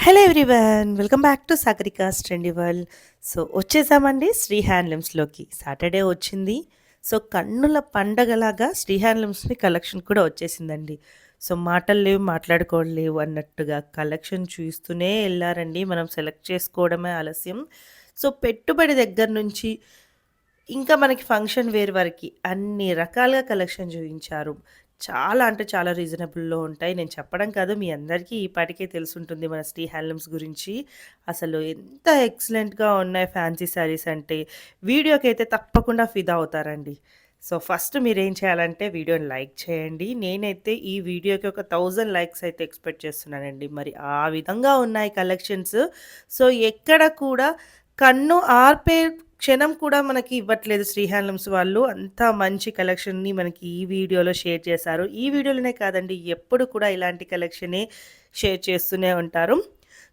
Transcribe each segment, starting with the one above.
Hello everyone, welcome back to Sagarika's trendy world. So వచ్చేసామండి శ్రీ హ్యాండ్లూమ్స్లోకి. Saturday వచ్చింది. సో కన్నుల పండగలాగా శ్రీ హ్యాండ్లూమ్స్ని కలెక్షన్ కూడా వచ్చేసిందండి. సో మాటలు లేవు, మాట్లాడుకోలేవు అన్నట్టుగా కలెక్షన్ చూస్తూనే వెళ్ళారండి. మనం సెలెక్ట్ చేసుకోవడమే ఆలస్యం. సో పెట్టుబడి దగ్గర నుంచి ఇంకా మనకి ఫంక్షన్ వేర్ వరకి అన్ని రకాలుగా కలెక్షన్ చూయించారు. చాలా అంటే చాలా రీజనబుల్‌లో ఉంటాయి. నేను చెప్పడం కాదు, మీ అందరికీ ఈ పాటికే తెలిసుంటుంది మన శ్రీ హ్యాండ్లూమ్స్ గురించి. అసలు ఎంత ఎక్సలెంట్‌గా ఉన్నాయి ఫ్యాన్సీ శారీస్ అంటే, వీడియోకైతే తప్పకుండా ఫిదా అవుతారండి. సో ఫస్ట్ మీరేం చేయాలంటే వీడియోని లైక్ చేయండి. నేనైతే ఈ వీడియోకి ఒక 1000 లైక్స్ అయితే ఎక్స్‌పెక్ట్ చేస్తున్నానండి. మరి ఆ విధంగా ఉన్నాయి కలెక్షన్స్. సో ఎక్కడ కూడా కన్ను ఆర్పే క్షణం కూడా మనకి ఇవ్వట్లేదు శ్రీ హ్యాండ్లూమ్స్ వాళ్ళు. అంత మంచి కలెక్షన్‌ని మనకి ఈ వీడియోలో షేర్ చేశారు. ఈ వీడియోలోనే కాదండి, ఎప్పుడు కూడా ఇలాంటి కలెక్షనే షేర్ చేస్తూనే ఉంటారు.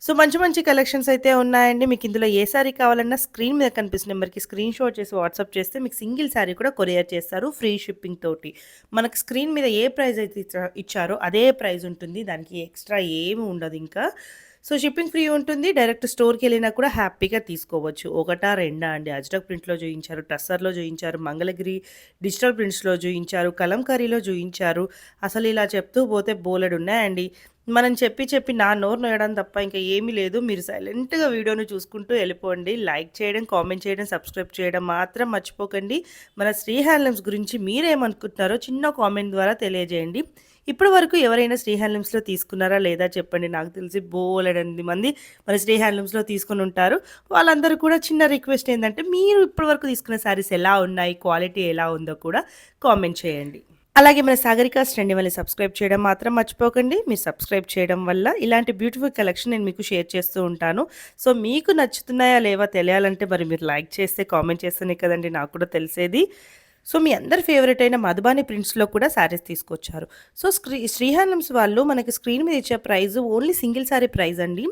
సో మంచి మంచి కలెక్షన్స్ అయితే ఉన్నాయండి. మీకు ఇందులో ఏ శారీ కావాలన్నా స్క్రీన్ మీద కనిపిస్తున్న నెంబర్‌కి స్క్రీన్‌షాట్ చేసి వాట్సాప్ చేస్తే మీకు సింగిల్ శారీ కూడా కొరియర్ చేస్తారు ఫ్రీ షిప్పింగ్ తోటి. మనకు స్క్రీన్ మీద ఏ ప్రైస్ అయితే ఇచ్చారో అదే ప్రైస్ ఉంటుంది. దానికి ఎక్స్‌ట్రా ఏమి ఉండదు ఇంకా. సో షిప్పింగ్ ఫ్రీ ఉంటుంది. డైరెక్ట్ స్టోర్‌కెళ్ళినా కూడా హ్యాపీగా తీసుకోవచ్చు. ఒకటా, రెండా అండి, అజ్రక్ ప్రింట్‌లో చూయించారు, టస్సర్‌లో చూయించారు, మంగళగిరి డిజిటల్ ప్రింట్స్‌లో చూయించారు, కలంకారీలో చూయించారు. అసలు ఇలా చెప్తూ పోతే బోలెడున్నాయండి. మనం చెప్పి చెప్పి నా నోరు నొయడం తప్ప ఇంకా ఏమీ లేదు. మీరు సైలెంట్‌గా వీడియోని చూసుకుంటూ వెళ్ళిపోండి. లైక్ చేయడం, కామెంట్ చేయడం, సబ్స్క్రైబ్ చేయడం మాత్రం మర్చిపోకండి. మన శ్రీ హ్యాండ్లూమ్స్ గురించి మీరేమనుకుంటున్నారో చిన్న కామెంట్ ద్వారా తెలియజేయండి. ఇప్పటి వరకు ఎవరైనా శ్రీ హ్యాండ్లూమ్స్‌లో తీసుకున్నారా లేదా చెప్పండి. నాకు తెలిసి బోలెడన్ని మంది మన శ్రీ హ్యాండ్లూమ్స్‌లో తీసుకొని ఉంటారు. వాళ్ళందరూ కూడా చిన్న రిక్వెస్ట్ ఏందంటే, మీరు ఇప్పటి వరకు తీసుకున్న శారీస్ ఎలా ఉన్నాయి, క్వాలిటీ ఎలా ఉందో కూడా కామెంట్ చేయండి. అలాగే మన సాగరికాస్ ట్రెండీ వరల్డ్‌ని సబ్స్క్రైబ్ చేయడం మాత్రం మర్చిపోకండి. మీరు సబ్స్క్రైబ్ చేయడం వల్ల ఇలాంటి బ్యూటిఫుల్ కలెక్షన్ నేను మీకు షేర్ చేస్తూ ఉంటాను. సో మీకు నచ్చుతున్నాయా లేవా తెలియాలంటే మరి మీరు లైక్ చేస్తే, కామెంట్ చేస్తేనే కదండీ నాకు కూడా తెలిసేది. సో మీ అందరి ఫేవరెట్ అయిన మధుబాని ప్రింట్స్‌లో కూడా శారీస్ తీసుకొచ్చారు. సో శ్రీ హ్యాండ్లూమ్స్ వాళ్ళు మనకి స్క్రీన్ మీద ఇచ్చే price only single sari price అండి.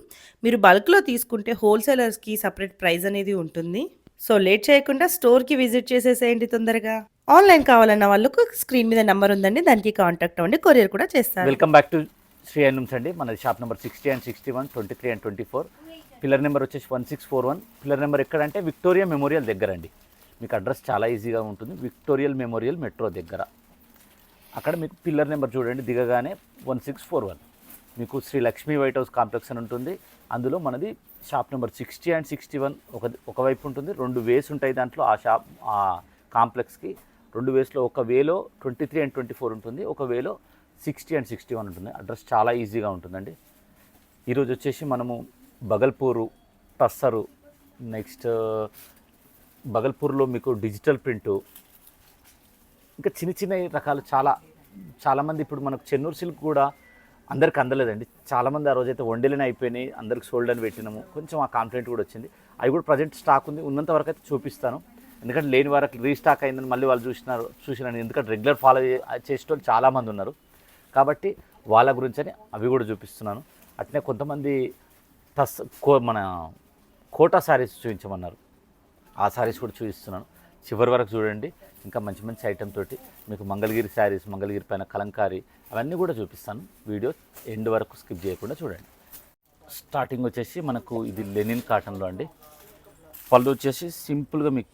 మీరు బల్క్‌లో తీసుకుంటే హోల్‌సేలర్స్‌కి సెపరేట్ ప్రైస్ అనేది ఉంటుంది. సో లేట్ చేయకుండా స్టోర్‌కి విజిట్ చేసేసేయండి తొందరగా. ఆన్‌లైన్ కావాలన్న వాళ్ళకు స్క్రీన్ మీద నంబర్ ఉందండి. దానికి కాంటాక్ట్ అవ్వండి. కొరియర్ కూడా చేస్తారు. Welcome back to Sri Handlooms అండి. మనది shop number 60 and 61, 23 and 24. Pillar number వచ్చేసి 1641. పిల్లర్ నెంబర్ ఎక్కడంటే విక్టోరియా మెమోరియల్ దగ్గర అండి. మీకు అడ్రస్ చాలా ఈజీగా ఉంటుంది. విక్టోరియల్ మెమోరియల్ మెట్రో దగ్గర. అక్కడ మీకు పిల్లర్ నెంబర్ చూడండి, దిగగానే 1641. మీకు Sri Lakshmi White House complex అని ఉంటుంది. అందులో మనది షాప్ నెంబర్ 60 అండ్ 61 ఒకవైపు ఉంటుంది. 2 వేస్ ఉంటాయి దాంట్లో. ఆ కాంప్లెక్స్కి 2 వేస్లో ఒక వేలో 23 అండ్ 24 ఉంటుంది, ఒక వేలో 60 అండ్ 61 ఉంటుంది. అడ్రస్ చాలా ఈజీగా ఉంటుందండి. ఈరోజు వచ్చేసి మనము బగల్పూరు టస్సరు, నెక్స్ట్ బగల్పూర్లో మీకు డిజిటల్ ప్రింటు, ఇంకా చిన్న చిన్న రకాలు చాలామంది ఇప్పుడు మనకు చెన్నూరు సిల్క్ కూడా అందరికి అందలేదండి. చాలామంది ఆ రోజైతే వండెలని అయిపోయినాయి, అందరికి సోల్డ్ అని పెట్టినాము. కొంచెం ఆ కాంప్లైంట్ కూడా వచ్చింది. అవి కూడా ప్రజెంట్ స్టాక్ ఉంది. ఉన్నంత వరకు అయితే చూపిస్తాను. ఎందుకంటే లేని వారికి రీస్టాక్ అయిందని మళ్ళీ వాళ్ళు చూసినాను. ఎందుకంటే రెగ్యులర్ ఫాలో చేసేటోళ్ళు చాలామంది ఉన్నారు కాబట్టి వాళ్ళ గురించి అని అవి కూడా చూపిస్తున్నాను. అట్నే కొంతమంది మన కోటా శారీస్ చూపించమన్నారు. ఆ శారీస్ కూడా చూపిస్తున్నాను. చివరి వరకు చూడండి. ఇంకా మంచి మంచి ఐటెం తోటి మీకు మంగళగిరి శారీస్, మంగళగిరి పైన కలంకారీ అవన్నీ కూడా చూపిస్తాను. వీడియో ఎండ్ వరకు స్కిప్ చేయకుండా చూడండి. స్టార్టింగ్ వచ్చేసి మనకు ఇది లెనిన్ కాటన్లో అండి. పళ్ళు వచ్చేసి సింపుల్గా మీకు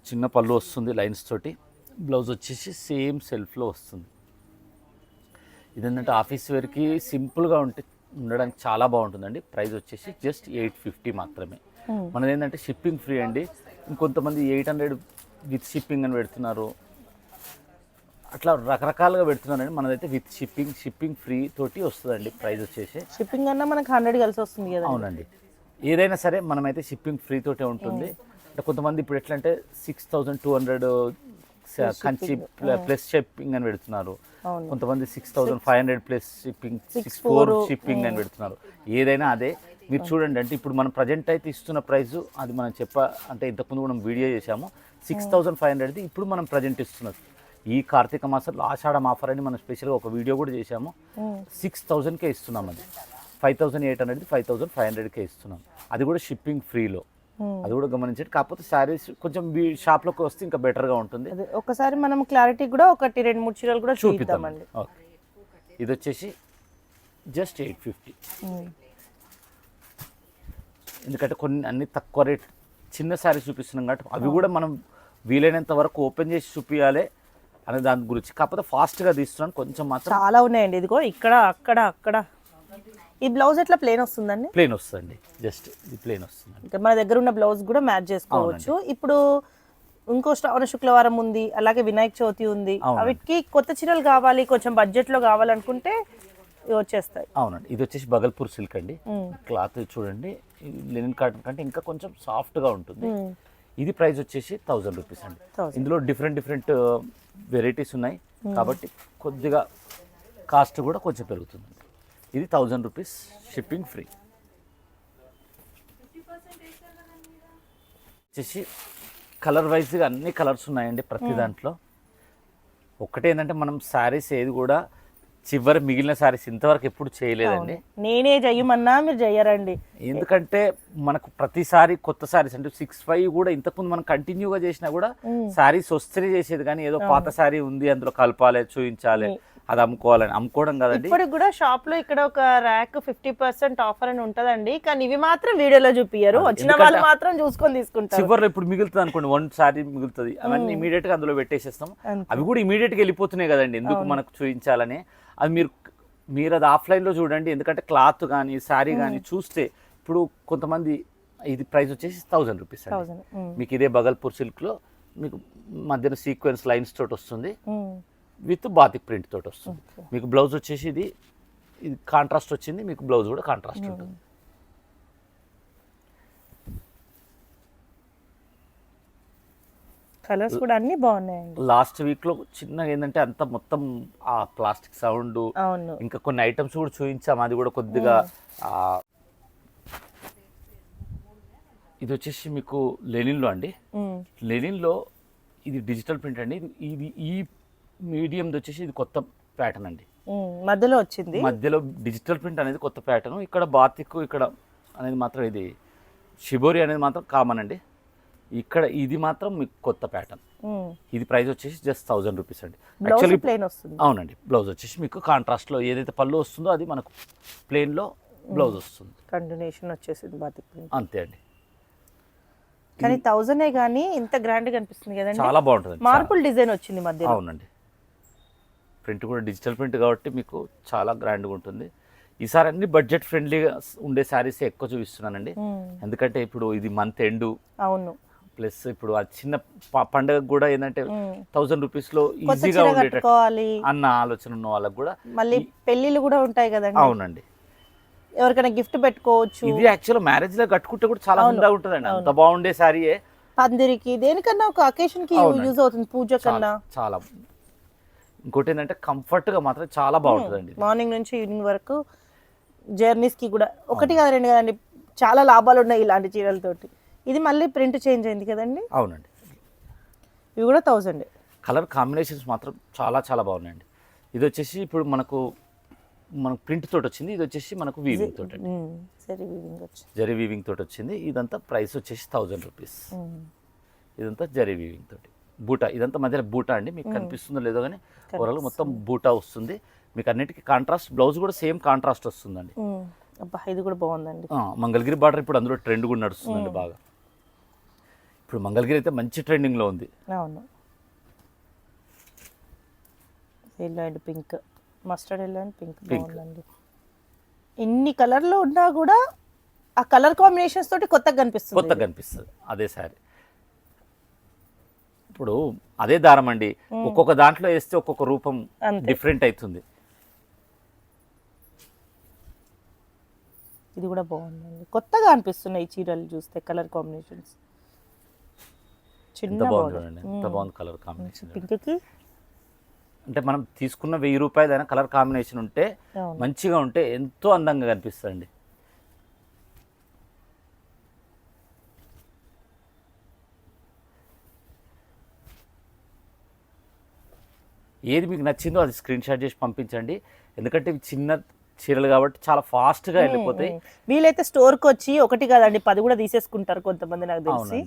చిన్న పళ్ళు వస్తుంది లైన్స్ తోటి. బ్లౌజ్ వచ్చేసి సేమ్ సెల్ఫ్లో వస్తుంది. ఇదేంటంటే ఆఫీస్ వేర్కి సింపుల్గా ఉండడానికి చాలా బాగుంటుందండి. ప్రైస్ వచ్చేసి జస్ట్ 850 మాత్రమే. మనది ఏంటంటే షిప్పింగ్ ఫ్రీ అండి. ఇంకొంతమంది 800 విత్ షిప్పింగ్ అని పెడుతున్నారు. అట్లా రకరకాలుగా పెడుతున్నారండి. మనదైతే విత్ షిప్పింగ్ ఫ్రీ తోటి వస్తుందండి. ప్రైస్ వచ్చేసి షిప్పింగ్ అన్నా మనకు 100 కలిసి వస్తుంది కదా. అవునండి, ఏదైనా సరే మనమైతే షిప్పింగ్ ఫ్రీ తోటే ఉంటుంది. అంటే కొంతమంది ఇప్పుడు ఎట్లా అంటే 6200 కంచి ప్లస్ షిప్పింగ్ అని పెడుతున్నారు. కొంతమంది 6500 ప్లస్ షిప్పింగ్, 64 షిప్పింగ్ అని పెడుతున్నారు. ఏదైనా అదే మీరు చూడండి. అంటే ఇప్పుడు మనం ప్రజెంట్ అయితే ఇస్తున్న ప్రైస్ అది మనం అంటే ఇంతకుముందు మనం వీడియో చేసాము 6500ది. ఇప్పుడు మనం ప్రజెంట్ ఇస్తున్నది ఈ కార్తీక మాసంలో ఆషాఢం ఆఫర్ అని మనం స్పెషల్గా ఒక వీడియో కూడా చేసాము. 6000కే ఇస్తున్నాం. అది 5800ది 5500కే ఇస్తున్నాం. అది కూడా షిప్పింగ్ ఫ్రీలో. అది కూడా గమనించండి. కాకపోతే శారీస్ కొంచెం షాప్లోకి వస్తే ఇంకా బెటర్గా ఉంటుంది. ఒకసారి మనం క్లారిటీ కూడా 1, 2, 3 చీరలు కూడా చూపిద్దామండి. ఓకే, ఇది వచ్చేసి జస్ట్ 850. ఎందుకంటే కొన్ని అన్ని తక్కువ రేట్ చిన్న శారీస్ చూపిస్తున్నాం కాబట్టి అవి కూడా మనం వీలైనంత వరకు ఓపెన్ చేసి చూపించాలి అనే దాని గురించి. కాకపోతే ఫాస్ట్గా తీస్తున్నాను కొంచెం మాత్రం. చాలా ఉన్నాయండి, ఇదిగో ఇక్కడ అక్కడ అక్కడ. ఈ బ్లౌజ్ ఎట్లా ప్లేన్ వస్తుందండి? ప్లేన్ వస్తుందండి, జస్ట్ ఇది ప్లేన్ వస్తుంది. ఇంకా మన దగ్గర ఉన్న బ్లౌజ్ కూడా మ్యాచ్ చేసుకోవచ్చు. ఇప్పుడు ఇంకో శ్రావణ శుక్రవారం ఉంది, అలాగే వినాయక చవితి ఉంది, వీటికి కొత్త చీరలు కావాలి, కొంచెం బడ్జెట్ లో కావాలనుకుంటే ఇవి వచ్చేస్తాయి. అవునండి, ఇది వచ్చేసి బగల్పూర్ సిల్క్ అండి. క్లాత్ చూడండి, లెనిన్ కాటన్ కంటే ఇంకా కొంచెం సాఫ్ట్గా ఉంటుంది. ఇది ప్రైస్ వచ్చేసి 1000 రూపీస్ అండి. ఇందులో డిఫరెంట్ వెరైటీస్ ఉన్నాయి కాబట్టి కొద్దిగా కాస్ట్ కూడా కొంచెం పెరుగుతుంది. ఇది 1000 రూపీస్, షిప్పింగ్ ఫ్రీ. వచ్చేసి కలర్ వైజ్గా అన్ని కలర్స్ ఉన్నాయండి ప్రతి దాంట్లో. ఒకటేంటంటే మనం శారీస్ ఏది కూడా చివరి మిగిలిన శారీస్ ఇంతవరకు ఎప్పుడు చేయలేదండి. నేనే చెయ్యమన్నా మీరు చెయ్యరండి, ఎందుకంటే మనకు ప్రతిసారి కొత్త శారీస్ అంటే 6-5 కూడా ఇంతకుముందు మనం కంటిన్యూగా చేసినా కూడా శారీస్ వస్తేనే చేసేది, కానీ ఏదో పాత శారీ ఉంది అందులో కలపాలి చూపించాలి అది అమ్ముకోవడం కదండి. ఇప్పుడు కూడా షాప్ లో ఇక్కడ ఒక ర్యాక్ 50% ఆఫర్ అని ఉంటదండి, కానీ ఇవి మాత్రం వీడియోలో చూపియరు, వచ్చిన వాళ్ళు మాత్రం చూసుకొని తీసుకుంటారు. చివరిలో ఇప్పుడు మిగులుతుంది అనుకోండి, 1 శారీ మిగులుతుంది, అవన్నీ ఇమీడియట్ గా అందులో పెట్టేసేస్తాం. అవి కూడా ఇమీడియట్ గా వెళ్ళిపోతున్నాయి కదండి, ఎందుకు మనకు చూపించాలని. అది మీరు అది ఆఫ్లైన్ లో చూడండి, ఎందుకంటే క్లాత్ కానీ శారీ కానీ చూస్తే ఇప్పుడు కొంతమంది ఇది ప్రైస్ వచ్చేసి 1000 రూపీస్ అండి. మీకు ఇదే బగల్పూర్ సిల్క్ లో మీకు మధ్యన సీక్వెన్స్ లైన్స్ తోటి వస్తుంది, విత్ బాతిక్ ప్రింట్ తోటి వస్తుంది. మీకు బ్లౌజ్ వచ్చేసి ఇది కాంట్రాస్ట్ వచ్చింది, మీకు బ్లౌజ్ కూడా కాంట్రాస్ట్ ఉంటుంది. కలర్స్ కూడా అన్ని బాగున్నాయండి. లాస్ట్ వీక్ లో చిన్నగా ఏంటంటే అంత మొత్తం ఆ ప్లాస్టిక్ సౌండ్, ఇంకా కొన్ని ఐటమ్స్ కూడా చూపించాము, అది కూడా కొద్దిగా. ఇది వచ్చేసి మీకు లెనిన్ లో అండి. లెనిన్ లో ఇది డిజిటల్ ప్రింట్ అండి. ఇది ఈ మీడియం వచ్చేసి ఇది కొత్త ప్యాటర్న్ అండి, మధ్యలో వచ్చింది. మధ్యలో డిజిటల్ ప్రింట్ అనేది కొత్త ప్యాటర్న్. ఇక్కడ బాతిక్ ఇక్కడ అనేది మాత్రం ఇది షిబోరి అనేది మాత్రం కామన్ అండి. ఇక్కడ ఇది మాత్రం మీకు కొత్త ప్యాటర్న్. ఇది ప్రైస్ వచ్చేసి జస్ట్ 1000 రూపీస్ అండి. యాక్చువల్లీ ప్లేన్ వస్తుంది. అవునండి, బ్లౌజ్ వచ్చేసి మీకు కాంట్రాస్ట్ లో ఏదైతే పళ్ళు వస్తుందో అది మనకు ప్లేన్ లో బ్లౌజ్ వస్తుంది. కంటిన్యూషన్ వచ్చేసింది బాతిక్ ప్రింట్, అంతే అండి. కానీ 1000 కానీ ఇంత గ్రాండ్ గా అనిపిస్తుంది కదండి, చాలా బాగుంటుంది. మార్బుల్ డిజైన్ వచ్చింది మధ్యలో. అవునండి, ప్రింట్ కూడా డిజిటల్ ప్రింట్ కాబట్టి మీకు చాలా గ్రాండ్గా ఉంటుంది. ఈసారి అన్ని బడ్జెట్ ఫ్రెండ్లీగా ఉండే శారీస్ ఎక్కువ చూపిస్తున్నానండి, ఎందుకంటే ఇప్పుడు ఇది మంత్ ఎండ్. అవును, ప్లస్ ఇప్పుడు ఆ చిన్న పండుగ కూడా ఏంటంటే 1000 రూపీస్ లో ఈజీగా ఉండేటట్టు అన్న ఆలోచన ఉన్న వాళ్ళకి కూడా. మళ్ళీ పెళ్లిళ్ళు కూడా ఉంటాయి కదండి. అవునండి, ఎవరికైనా గిఫ్ట్ పెట్టుకోవచ్చు. ఇది యాక్చువల్ మ్యారేజ్ లో కట్టుకుంటే కూడా చాలా హుందాగా ఉంటుందండి, అంత బాగుండే శారీయే. పందిరికి దేనికన్నా ఒక అకేషన్ కి యూజ్ అవుతుంది, పూజ కన్నా చాలా. ఇంకోటి ఏంటంటే కంఫర్ట్ గా మాత్రం చాలా బాగుంటుందండి. మార్నింగ్ నుంచి ఈవినింగ్ వరకు జర్నీస్ కి కూడా ఒకటి కాదు రెండు కదండి, చాలా లాభాలు ఉన్నాయి ఇలాంటి చీరలతోటి. ఇది మళ్ళీ ప్రింట్ చేంజ్ అయింది కదండి. అవునండి, ఇవి కూడా 1000. కలర్ కాంబినేషన్స్ మాత్రం చాలా చాలా బాగున్నాయండి. ఇది వచ్చేసి ఇప్పుడు మనకు ప్రింట్ తోటి వచ్చింది, ఇది వచ్చేసి మనకు వీవింగ్ తోటి, జరీ వీవింగ్ తోటి వచ్చింది. ఇదంతా ప్రైస్ వచ్చేసి 1000 రూపీస్. ఇదంతా జరీ వీవింగ్ తోటి బూటా, ఇదంతా మధ్యలో బూటా అండి, మీకు కనిపిస్తుందో లేదో కానీ ఓవరాల్ మొత్తం బూటా వస్తుంది. మీకు అన్నిటికీ కాంట్రాస్ట్, బ్లౌజ్ కూడా సేమ్ కాంట్రాస్ట్ వస్తుందండి. ఇది కూడా బాగుందండి. మంగళగిరి బార్డర్ ఇప్పుడు అందులో ట్రెండ్ కూడా నడుస్తుందండి బాగా. ఇప్పుడు మంగళగిరి అయితే మంచి ట్రెండింగ్ లో ఉంది. అవును, yellow and pink, mustard yellow and pink బాగుందండి. ఎన్ని కలర్లు ఉన్నా కూడా ఆ కలర్ కాంబినేషన్స్ తోటి కొత్తగా కనిపిస్తుంది. అదే సారీ ఇప్పుడు అదే దారం అండి, ఒక్కొక్క దాంట్లో వేస్తే ఒక్కొక్క రూపం డిఫరెంట్ అవుతుంది. ఇది కూడా బాగుందండి, కొత్తగా అనిపిస్తున్నాయి ఈ చీరలు చూస్తే. కలర్ కాంబినేషన్స్ ఎంత బాగుంది, ఎంత బాగుంది కలర్ కాంబినేషన్. పింక్కి అంటే మనం తీసుకున్న 1000 రూపాయలైనా కలర్ కాంబినేషన్ ఉంటే మంచిగా ఉంటే ఎంతో అందంగా కనిపిస్తుంది. ఏది మీకు నచ్చిందో అది స్క్రీన్ షాట్ చేసి పంపించండి, ఎందుకంటే ఇవి చిన్న చీరలు కాబట్టి చాలా ఫాస్ట్గా వెళ్ళిపోతాయి. వీలైతే స్టోర్కి వచ్చి ఒకటి కాదండి 10 కూడా తీసేసుకుంటారు కొంతమంది నాకు తెలిసి.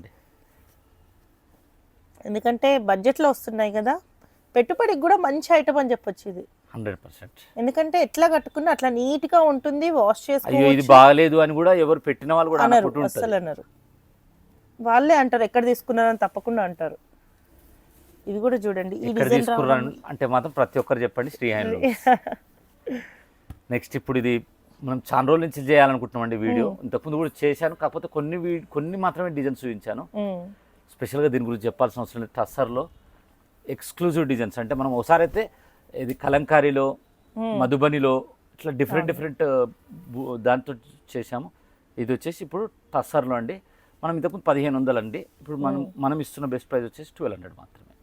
ఎందుకంటే బడ్జెట్లో వస్తున్నాయి కదా, పెట్టుబడికి కూడా మంచి ఐటమ్ అని చెప్పొచ్చు ఇది. 100%. ఎందుకంటే ఎట్లా కట్టుకున్నా అట్లా నీట్ గా ఉంటుంది, వాష్ అయ్యో ఇది చేసుకోవచ్చు బాగలేదు అని కూడా ఎవరు పెట్టిన వాళ్ళు కూడా అనరు, అనుకుంటూ ఉంటారు. అస్సలు అనరు. వాళ్ళే అంటారు ఎక్కడ తీసుకున్నారని తప్పకుండా అంటారు. ఇది కూడా చూడండి, ఈ ఎక్కడ డిజైన్ తీసుకున్నాను అంటే మాత్రం ప్రతి ఒక్కరు చెప్పండి శ్రీ హ్యాండ్లూమ్. నెక్స్ట్ ఇప్పుడు ఇది మనం చాలా రోజుల నుంచి చేయాలనుకుంటున్నామండి వీడియో. ఇంతకుముందు కూడా చేశాను, కాకపోతే కొన్ని మాత్రమే డిజైన్స్ చూపించాను. స్పెషల్గా దీని గురించి చెప్పాల్సిన అవసరం లేదు. టస్సర్లో ఎక్స్క్లూజివ్ డిజైన్స్ అంటే మనం ఒకసారి అయితే ఇది కలంకారీలో, మధుబనిలో ఇట్లా డిఫరెంట్ దాంతో చేసాము. ఇది వచ్చేసి ఇప్పుడు టస్సర్లో అండి. మనం ఇంతకుముందు 1500 అండి. ఇప్పుడు మనం ఇస్తున్న బెస్ట్ ప్రైస్ వచ్చేసి 1200 మాత్రమే.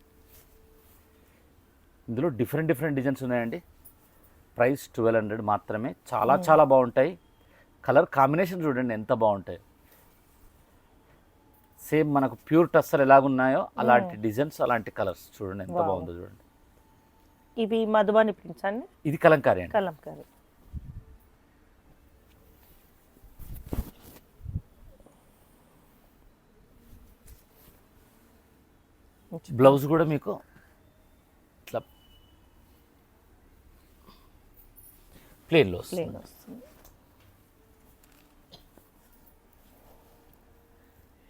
ఇందులో డిఫరెంట్ డిజైన్స్ ఉన్నాయండి. ప్రైస్ 1200 మాత్రమే. చాలా బాగుంటాయి. కలర్ కాంబినేషన్ చూడండి ఎంత బాగుంటాయి. సేమ్ మనకు ప్యూర్ టస్సర్ ఎలాగున్నాయో అలాంటి డిజైన్స్, అలాంటి కలర్స్ చూడండి ఎంత బాగుందో చూడండి. ఇవి మధుబని ప్రింట్స్ అండి, ఇది కలంకారీ అండి. కలంకారీ. బ్లౌజ్ కూడా మీకు ఇట్లా ప్లేన్లో ప్లేన్ వస్తుంది. వస్తుంది.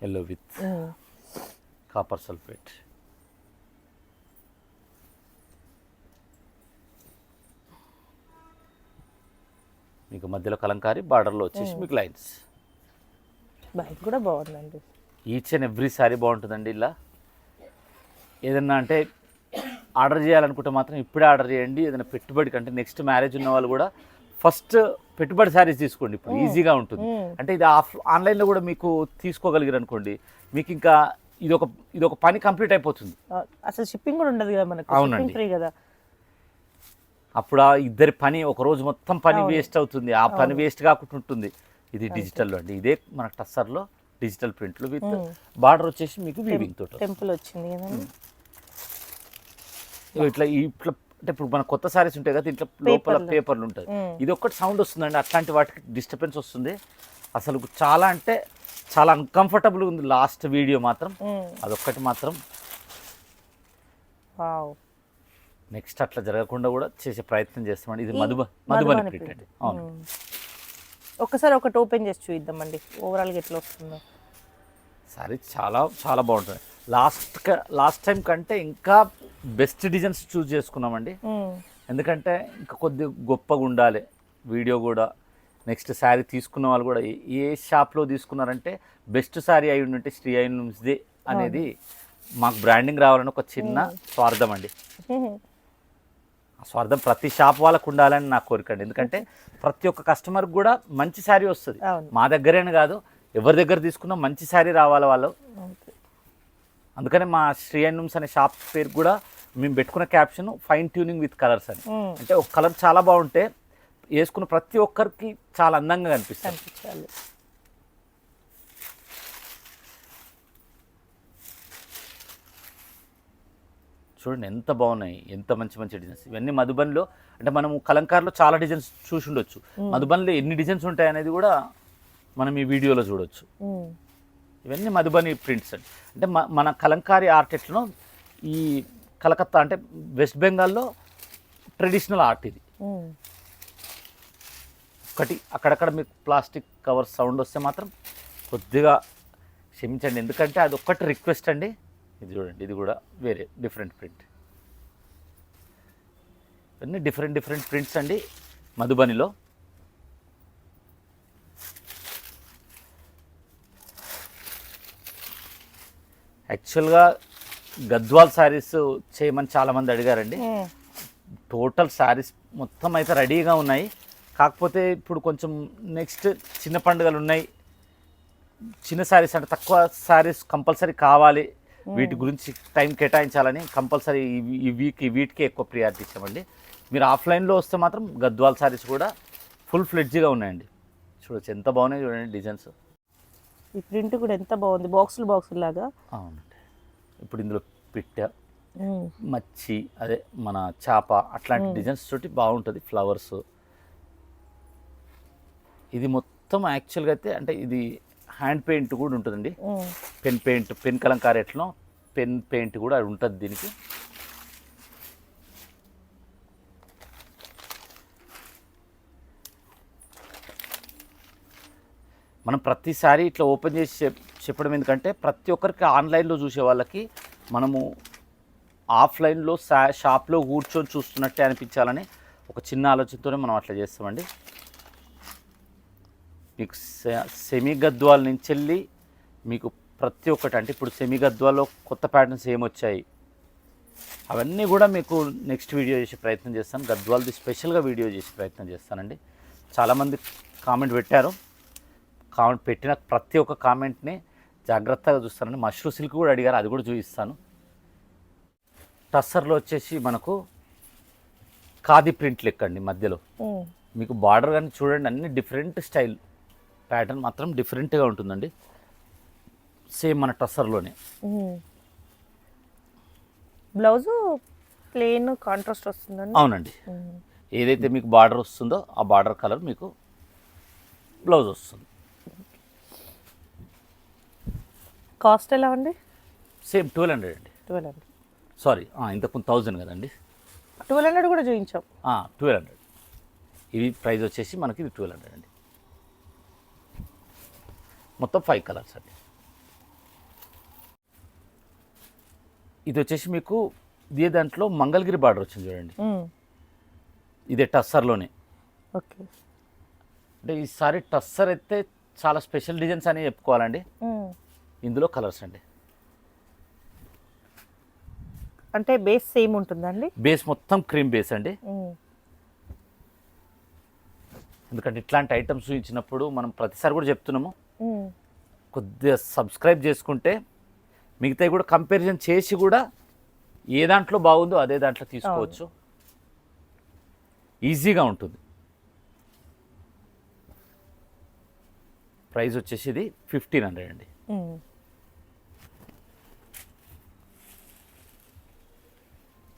Yellow with copper sulphate. మీకు మధ్యలో కలంకారీ, బార్డర్లో వచ్చేసి మీకు లైన్స్. బయట కూడా బాగుందండి. ఈచ్ అండ్ ఎవ్రీ సారీ బాగుంటుందండి. ఇలా ఏదన్నా అంటే ఆర్డర్ చేయాలనుకుంటే మాత్రం ఇప్పుడే ఆర్డర్ చేయండి. ఏదైనా పెట్టుబడి కంటే నెక్స్ట్ మ్యారేజ్ ఉన్న వాళ్ళు కూడా ఫస్ట్ పెట్టుబడి శారీస్ తీసుకోండి. ఇప్పుడు ఈజీగా ఉంటుంది. అంటే ఇది ఆన్లైన్లో కూడా మీకు తీసుకోగలిగారు అనుకోండి, మీకు ఇంకా ఇది ఒక పని కంప్లీట్ అయిపోతుంది. అసలు షిప్పింగ్ కూడా ఉండదు కదా మనకు. అవునండి. ఫ్రీ కదా. అప్పుడు ఆ ఇద్దరి పని ఒక రోజు మొత్తం పని వేస్ట్ అవుతుంది. ఆ పని వేస్ట్ కాకుండా ఉంటుంది. ఇది డిజిటల్లో అండి. ఇదే మన టస్సర్లో డిజిటల్ ప్రింట్లు విత్ బార్డర్ వచ్చేసి మీకు వీవింగ్ తోటి టెంపుల్ వచ్చింది కదండి. ఇట్లా అంటే ఇప్పుడు మన కొత్త సారీస్ ఉంటాయి కదా, ఇట్లా లోపల పేపర్లు ఉంటాయి. ఇది ఒక్కటి సౌండ్ వస్తుందండి, అట్లాంటి వాటికి డిస్టర్బెన్స్ వస్తుంది. అసలు చాలా అంటే చాలా అన్కంఫర్టబుల్ ఉంది. లాస్ట్ వీడియో మాత్రం అదొక్కటి మాత్రం. నెక్స్ట్ అట్లా జరగకుండా కూడా చేసే ప్రయత్నం చేస్తామండి. ఇది మధుబని ప్రింట్ అండి. అవును. ఒకసారి ఒకటి ఓపెన్ చేసి చూద్దామండి ఓవరాల్గా ఎట్లా వస్తుందో. సారీ చాలా బాగుంటుంది. లాస్ట్ టైం కంటే ఇంకా బెస్ట్ డిజైన్స్ చూస్ చేసుకున్నామండి. ఎందుకంటే ఇంకా కొద్దిగా గొప్పగా ఉండాలి వీడియో కూడా. నెక్స్ట్ శారీ తీసుకున్న వాళ్ళు కూడా ఏ షాప్లో తీసుకున్నారంటే బెస్ట్ శారీ అయి ఉంటే శ్రీ హ్యాండ్లూమ్స్ది అనేది మాకు బ్రాండింగ్ రావాలని ఒక చిన్న స్వార్థం అండి. ఆ స్వార్థం ప్రతి షాప్ వాళ్ళకు ఉండాలని నా కోరిక అండి. ఎందుకంటే ప్రతి ఒక్క కస్టమర్కి కూడా మంచి శారీ వస్తుంది. మా దగ్గరేనే కాదు, ఎవరి దగ్గర తీసుకున్నా మంచి శారీ రావాలి వాళ్ళు. అందుకనే మా శ్రీ హ్యాండ్లూమ్స్ అనే షాప్ పేరు కూడా మేము పెట్టుకున్న caption fine tuning with colours అని. అంటే ఒక కలర్ చాలా బాగుంటే వేసుకున్న ప్రతి ఒక్కరికి చాలా అందంగా కనిపిస్తుంది. చూడండి ఎంత బాగున్నాయి, ఎంత మంచి డిజైన్స్. ఇవన్నీ మధుబనిలో. అంటే మనము కలంకారీలో చాలా డిజైన్స్ చూసి ఉండొచ్చు, మధుబనిలో ఎన్ని డిజైన్స్ ఉంటాయి అనేది కూడా మనం ఈ వీడియోలో చూడొచ్చు. ఇవన్నీ మధుబని ప్రింట్స్ అండి. అంటే మన కలంకారీ ఆర్ట్ ఎట్లనో ఈ కలకత్తా అంటే వెస్ట్ బెంగాల్లో ట్రెడిషనల్ ఆర్ట్ ఇది. ఒకటి అక్కడక్కడ మీకు ప్లాస్టిక్ కవర్ సౌండ్ వస్తే మాత్రం కొద్దిగా క్షమించండి, ఎందుకంటే అది ఒక్కటి రిక్వెస్ట్ అండి. ఇది చూడండి, ఇది కూడా వేరే డిఫరెంట్ ప్రింట్. ఇవన్నీ డిఫరెంట్ ప్రింట్స్ అండి మధుబనిలో. యాక్చువల్గా గద్వాల్ శారీస్ చేయమని చాలామంది అడిగారండి. టోటల్ శారీస్ మొత్తం అయితే రెడీగా ఉన్నాయి. కాకపోతే ఇప్పుడు కొంచెం నెక్స్ట్ చిన్న పండుగలు ఉన్నాయి, చిన్న శారీస్ అంటే తక్కువ శారీస్ కంపల్సరీ కావాలి, వీటి గురించి టైం కేటాయించాలని కంపల్సరీ వీటికి ఎక్కువ ప్రియారిటీ ఇచ్చామండి. మీరు ఆఫ్లైన్లో వస్తే మాత్రం గద్వాల్ శారీస్ కూడా ఫుల్ ఫ్లెడ్జ్గా ఉన్నాయండి. చూడొచ్చు ఎంత బాగున్నాయి చూడండి డిజైన్స్. ఈ ప్రింట్ కూడా ఎంత బాగుంది, బాక్సులు లాగా. అవునండి. ఇప్పుడు ఇందులో పిట్ట, మచ్చి, అదే మన చేప అట్లాంటి డిజైన్స్ తోటి బాగుంటుంది. ఫ్లవర్స్ ఇది మొత్తం యాక్చువల్గా అయితే అంటే ఇది హ్యాండ్ పెయింట్ కూడా ఉంటుందండి. పెన్ కలంకారీ ఎట్లనో పెన్ పెయింట్ కూడా ఉంటుంది దీనికి. మనం ప్రతిసారి ఇట్లా ఓపెన్ చేసి చెప్పడం ఎందుకంటే ప్రతి ఒక్కరికి ఆన్లైన్లో చూసే వాళ్ళకి మనము ఆఫ్లైన్లో షాప్లో కూర్చొని చూస్తున్నట్టే అనిపించాలని ఒక చిన్న ఆలోచనతోనే మనం అట్లా చేస్తామండి. మీకు సెమీ గద్వాల నుంచి వెళ్ళి మీకు ప్రతి ఒక్కటి అంటే ఇప్పుడు సెమీ గద్వాలో కొత్త ప్యాటర్న్స్ ఏమొచ్చాయి అవన్నీ కూడా మీకు నెక్స్ట్ వీడియో చేసే ప్రయత్నం చేస్తాను. గద్వాల్ది స్పెషల్గా వీడియో చేసే ప్రయత్నం చేస్తానండి. చాలామంది కామెంట్ పెట్టారు. కామెంట్ పెట్టిన ప్రతి ఒక్క కామెంట్ని జాగ్రత్తగా చూస్తానండి. మష్రూ సిల్క్ కూడా అడిగారు, అది కూడా చూపిస్తాను. టస్సర్లో వచ్చేసి మనకు ఖాదీ ప్రింట్ లెక్కండి మధ్యలో మీకు బార్డర్ కానీ చూడండి అన్ని డిఫరెంట్ స్టైల్ ప్యాటర్న్ మాత్రం డిఫరెంట్గా ఉంటుందండి. సేమ్ మన టస్సర్లోనే. బ్లౌజు ప్లెయిన్ కాంట్రాస్ట్ వస్తుందండి. అవునండి, ఏదైతే మీకు బార్డర్ వస్తుందో ఆ బార్డర్ కలర్ మీకు బ్లౌజ్ వస్తుంది. కాస్ట్ ఎలా అండి? సేమ్ 1200 అండి. 1200. సారీ, ఇంతకు 1000 కదండి. 1200 కూడా చూపించాం. 1200. ఇది ప్రైస్ వచ్చేసి మనకి ఇది 1200 అండి. మొత్తం 5 కలర్స్ అండి. ఇది వచ్చేసి మీకు ఇదే దాంట్లో మంగళగిరి బార్డర్ వచ్చింది చూడండి. ఇదే టస్సర్లోనే. ఓకే, అంటే ఈసారి టస్సర్ అయితే చాలా స్పెషల్ డిజైన్స్ అని చెప్పుకోవాలండి. ఇందులో కలర్స్ అండి. అంటే బేస్ సేమ్ ఉంటుందండి? బేస్ మొత్తం క్రీమ్ బేస్ అండి. ఎందుకంటే ఇట్లాంటి ఐటమ్స్ చూపించినప్పుడు మనం ప్రతిసారి కూడా చెప్తున్నాము, కొద్దిగా సబ్స్క్రైబ్ చేసుకుంటే మిగతాయి కూడా కంపారిజన్ చేసి కూడా ఏ దాంట్లో బాగుందో అదే దాంట్లో తీసుకోవచ్చు. ఈజీగా ఉంటుంది. ప్రైస్ వచ్చేసి ఇది 1500 అండి.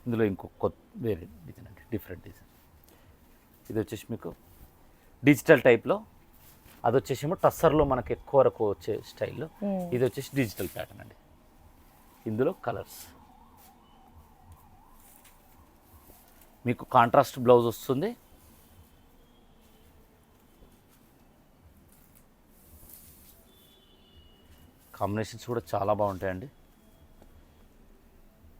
ఇందులో ఇంకో వేరే డిజైన్ అండి, డిఫరెంట్ డిజైన్. ఇది వచ్చేసి మీకు డిజిటల్ టైప్లో, అది వచ్చేసేమో టస్సర్లో మనకు ఎక్కువ వరకు వచ్చే స్టైల్లో. ఇది వచ్చేసి డిజిటల్ ప్యాటర్న్ అండి. ఇందులో కలర్స్ మీకు కాంట్రాస్ట్ బ్లౌజ్ వస్తుంది. కాంబినేషన్స్ కూడా చాలా బాగుంటాయండి.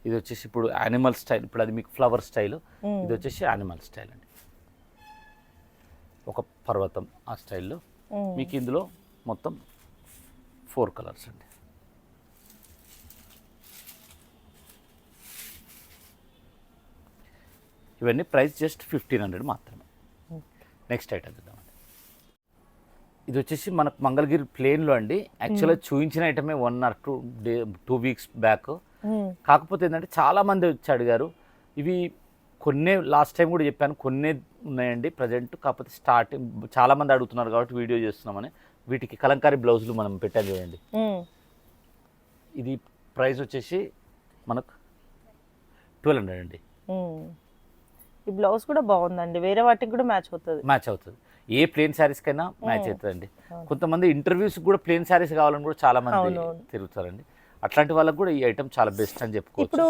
ఇది వచ్చేసి ఇప్పుడు యానిమల్ స్టైల్, ఇప్పుడు అది మీకు ఫ్లవర్ స్టైల్, ఇది వచ్చేసి యానిమల్ స్టైల్ అండి. ఒక పర్వతం ఆ స్టైల్లో మీకు ఇందులో మొత్తం 4 కలర్స్ అండి. ఇవన్నీ ప్రైస్ జస్ట్ 1500 మాత్రమే. నెక్స్ట్ ఐటమ్ చూద్దామండి. ఇది వచ్చేసి మనకు మంగళగిరి ప్లేన్లో అండి. యాక్చువల్గా చూపించిన ఐటమే 1 or 2 వీక్స్ బ్యాక్. కాకపోతే ఏంటంటే చాలామంది వచ్చి అడిగారు. ఇవి కొన్నే, లాస్ట్ టైం కూడా చెప్పాను, కొన్నే ఉన్నాయండి ప్రజెంట్. కాకపోతే స్టార్టింగ్ చాలామంది అడుగుతున్నారు కాబట్టి వీడియో చేస్తున్నామని. వీటికి కలంకారీ బ్లౌజులు మనం పెట్టాను చూడండి. ఇది ప్రైస్ వచ్చేసి మనకు 1200 అండి. ఈ బ్లౌజ్ కూడా బాగుందండి, వేరే వాటికి కూడా మ్యాచ్ అవుతుంది. ఏ ప్లేన్ శారీస్కైనా మ్యాచ్ అవుతుందండి. కొంతమంది ఇంటర్వ్యూస్ కూడా ప్లేన్ శారీస్ కావాలని కూడా చాలా మంది తిరుగుతారండి. అట్లాంటి వాళ్ళకి కూడా ఈ ఐటమ్ చాలా బెస్ట్ అని చెప్పుకోవచ్చు. ఇప్పుడు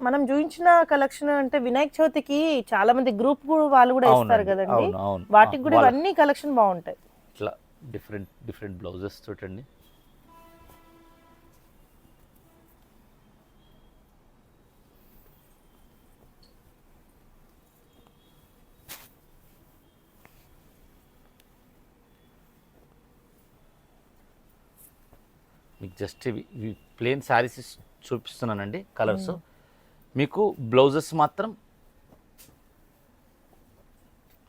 మనం చూపించిన కలెక్షన్ అంటే వినాయక చవితికి చాలా మంది గ్రూప్ వాళ్ళు కూడా ఇస్తారు కదండి, వాటికి కూడా ఇవన్నీ కలెక్షన్ బాగుంటాయి. ఇట్లా డిఫరెంట్ బ్లౌజెస్ చూడండి. మీకు జస్ట్ ఇవి ప్లేన్ శారీస్ చూపిస్తున్నానండి కలర్స్. మీకు బ్లౌజెస్ మాత్రం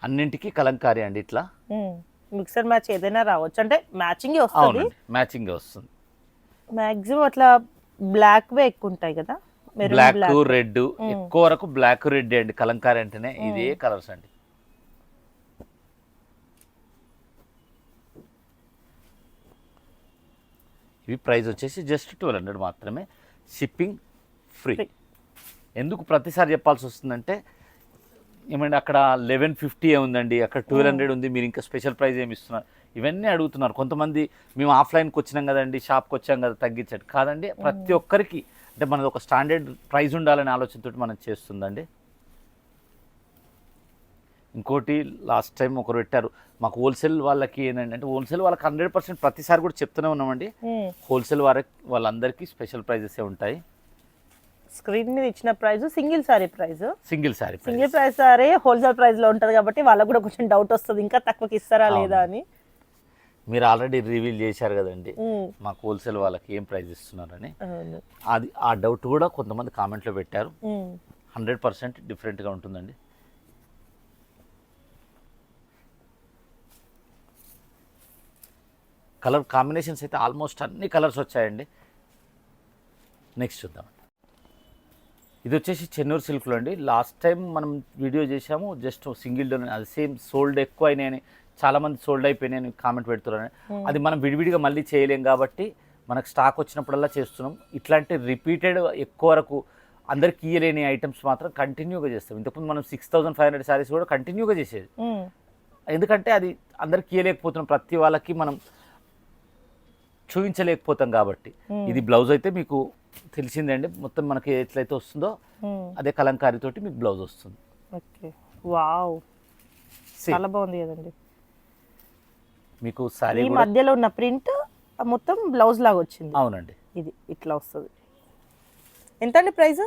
అన్నింటికి కలంకారీ అండి. ఇట్లా మిక్సర్ మ్యాచ్ ఏదైనా రావచ్చు, అంటే మ్యాచింగ్ వస్తుంది. మ్యాచింగ్ వస్తుంది. మాక్సిమం అట్లా బ్లాక్ వే ఎక్కువ ఉంటాయి కదా, బ్లాక్ రెడ్, ఎక్కువ వరకు బ్లాక్ రెడ్ అండి కలంకారీ అంటేనే. ఇదే కలర్స్ అండి. ఇవి ప్రైస్ వచ్చేసి జస్ట్ 1200 మాత్రమే. Shipping free. ఎందుకు ప్రతిసారి చెప్పాల్సి వస్తుందంటే, ఏమంటే అక్కడ 1150 ఉందండి, అక్కడ 1200 ఉంది, మీరు ఇంకా స్పెషల్ ప్రైస్ ఏమి ఇస్తున్నారు, ఇవన్నీ అడుగుతున్నారు కొంతమంది. మేము ఆఫ్లైన్కి వచ్చినాం కదండి, షాప్కి వచ్చాం కదా తగ్గించండి. కాదండి, ప్రతి ఒక్కరికి అంటే మనది ఒక స్టాండర్డ్ ప్రైస్ ఉండాలనే ఆలోచనతో మనం చేస్తుందండి. ఇంకోటి లాస్ట్ టైం ఒకరు పెట్టారు మాకు హోల్సేల్ వాళ్ళకి ఏంటంటే, అంటే హోల్సేల్ వాళ్ళకి 100% ప్రతిసారి కూడా చెప్తూనే ఉన్నామండి, హోల్సేల్ వాళ్ళందరికీ స్పెషల్ ప్రైజెస్ ఉంటాయి. స్క్రీన్ మీద ఇచ్చిన price single sorry price, single price sorry wholesale price లో ఉంటది కాబట్టి వాళ్ళకు కూడా కొంచెం డౌట్ వస్తుంది ఇంకా తక్కువకి ఇస్తారా లేదా అని. మీరు ఆల్రెడీ రివీల్ చేశారు కదండి మాకు హోల్సేల్ వాళ్ళకి ఏం ప్రైస్ ఇస్తున్నారని, అది ఆ డౌట్ కూడా కొంతమంది కామెంట్లో పెట్టారు. 100% డిఫరెంట్గా ఉంటుందండి. కలర్ కాంబినేషన్స్ అయితే ఆల్మోస్ట్ అన్ని కలర్స్ వచ్చాయండి. నెక్స్ట్ చూద్దాం. ఇది వచ్చేసి చెన్నూరు సిల్క్లో అండి. లాస్ట్ టైం మనం వీడియో చేసాము జస్ట్ సింగిల్ డోర్, అది సేమ్ సోల్డ్ ఎక్కువ అయినాయని చాలామంది సోల్డ్ అయిపోయినాయని కామెంట్ పెడుతున్నారని. అది మనం విడివిడిగా మళ్ళీ చేయలేం కాబట్టి మనకు స్టాక్ వచ్చినప్పుడల్లా చేస్తున్నాం. ఇట్లాంటి రిపీటెడ్ ఎక్కువ వరకు అందరికి ఇయ్యలేని ఐటమ్స్ మాత్రం కంటిన్యూగా చేస్తాం. ఇంతకుముందు మనం 6500 శారీస్ కూడా కంటిన్యూగా చేసేది, ఎందుకంటే అది అందరికి ఇయ్యలేకపోతున్నాం, ప్రతి వాళ్ళకి మనం చూపించలేకపోతాం కాబట్టి. ఇది బ్లౌజ్ అయితే మీకు తెలిసిందండి, మొత్తం మనకి ఎట్లయితే వస్తుందో అదే కలంకారీ తోటి మీకు బ్లౌజ్ వస్తుంది. ఓకే, వావ్, చాలా బాగుంది కదండి. మీకు సారీ ఈ మధ్యలో ఉన్న ప్రింట్ మొత్తం బ్లౌజ్ లాగా వచ్చింది. అవునండి, ఇది ఇట్లా వస్తుంది. ఎంత అండి ప్రైస్?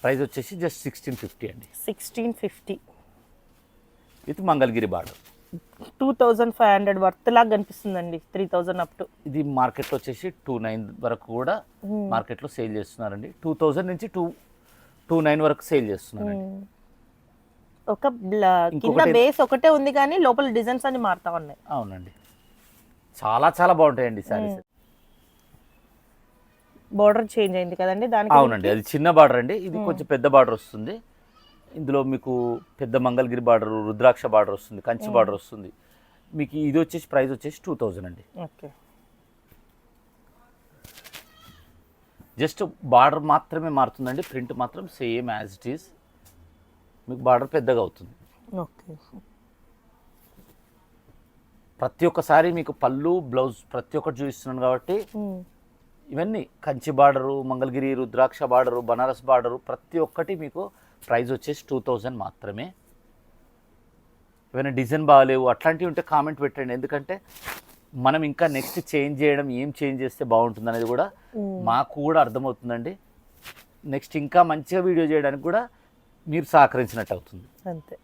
ప్రైస్ వచ్చేసి జస్ట్ 1650 అండి. 1650 విత్ మంగళగిరి బార్డర్. 2500 వర్త్ లాగా కనిపిస్తుందండి. 3000 అప్ టు. ఇది మార్కెట్లో వచ్చేసి 29 వరకు కూడా మార్కెట్లో సేల్ చేస్తున్నారండి. 2000 నుంచి 29 వరకు సేల్ చేస్తున్నారండి. ఒక కింద బేస్ ఒకటే ఉంది కానీ లోపల డిజైన్స్ అన్ని మారుతా ఉన్నాయి. అవునండి, చాలా చాలా బాగుంటాయండి సారీస్. బార్డర్ చేంజ్ అయింది కదండి దానికి. అవునండి, అది చిన్న బార్డర్ అండి, ఇది కొంచెం పెద్ద బార్డర్ వస్తుంది. ఇందులో మీకు పెద్ద మంగళగిరి బార్డర్, రుద్రాక్ష బార్డర్ వస్తుంది, కంచి బార్డర్ వస్తుంది. మీకు ఇది వచ్చేసి ప్రైస్ వచ్చేసి 2000 అండి. ఓకే, జస్ట్ బార్డర్ మాత్రమే మారుతుందండి, ప్రింట్ మాత్రం సేమ్ యాజ్ ఇట్ ఈస్. మీకు బార్డర్ పెద్దగా అవుతుంది. ఓకే, ప్రతి ఒక్కసారి మీకు పళ్ళు బ్లౌజ్ ప్రతి ఒక్కటి చూపిస్తున్నాను కాబట్టి ఇవన్నీ కంచి బార్డరు, మంగళగిరి, రుద్రాక్ష బార్డరు, బనారస్ బార్డరు ప్రతి ఒక్కటి మీకు ప్రైస్ వచ్చేసి 2000 మాత్రమే. ఏమైనా డిజైన్ బాగాలేవు అట్లాంటివి ఉంటే కామెంట్ పెట్టండి, ఎందుకంటే మనం ఇంకా నెక్స్ట్ చేంజ్ చేయడం, ఏం చేంజ్ చేస్తే బాగుంటుంది అనేది కూడా మాకు కూడా అర్థమవుతుందండి. నెక్స్ట్ ఇంకా మంచిగా వీడియో చేయడానికి కూడా మీరు సహకరించినట్టు అవుతుంది. అంతే.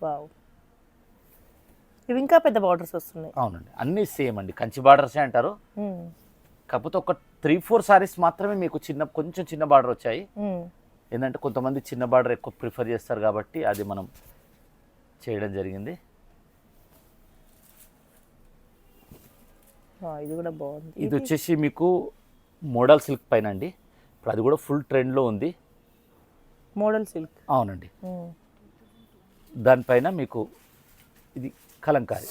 వావ్, ఇవి ఇంకా పెద్ద బార్డర్స్ వస్తున్నాయి. అవునండి, అన్నీ సేమ్ అండి, కంచి బార్డర్సే అంటారు. కాకపోతే ఒక 3-4 సారీస్ మాత్రమే మీకు కొంచెం చిన్న బార్డర్ వచ్చాయి. ఏంటంటే కొంతమంది చిన్న బార్డర్ ఎక్కువ ప్రిఫర్ చేస్తారు కాబట్టి అది మనం చేయడం జరిగింది. ఇది కూడా బాగుంది. ఇది వచ్చేసి మీకు మోడల్ సిల్క్ పైన అండి, ఇప్పుడు అది కూడా ఫుల్ ట్రెండ్లో ఉంది. మోడల్ సిల్క్, అవునండి. దానిపైన మీకు ఇది కలంకారీ.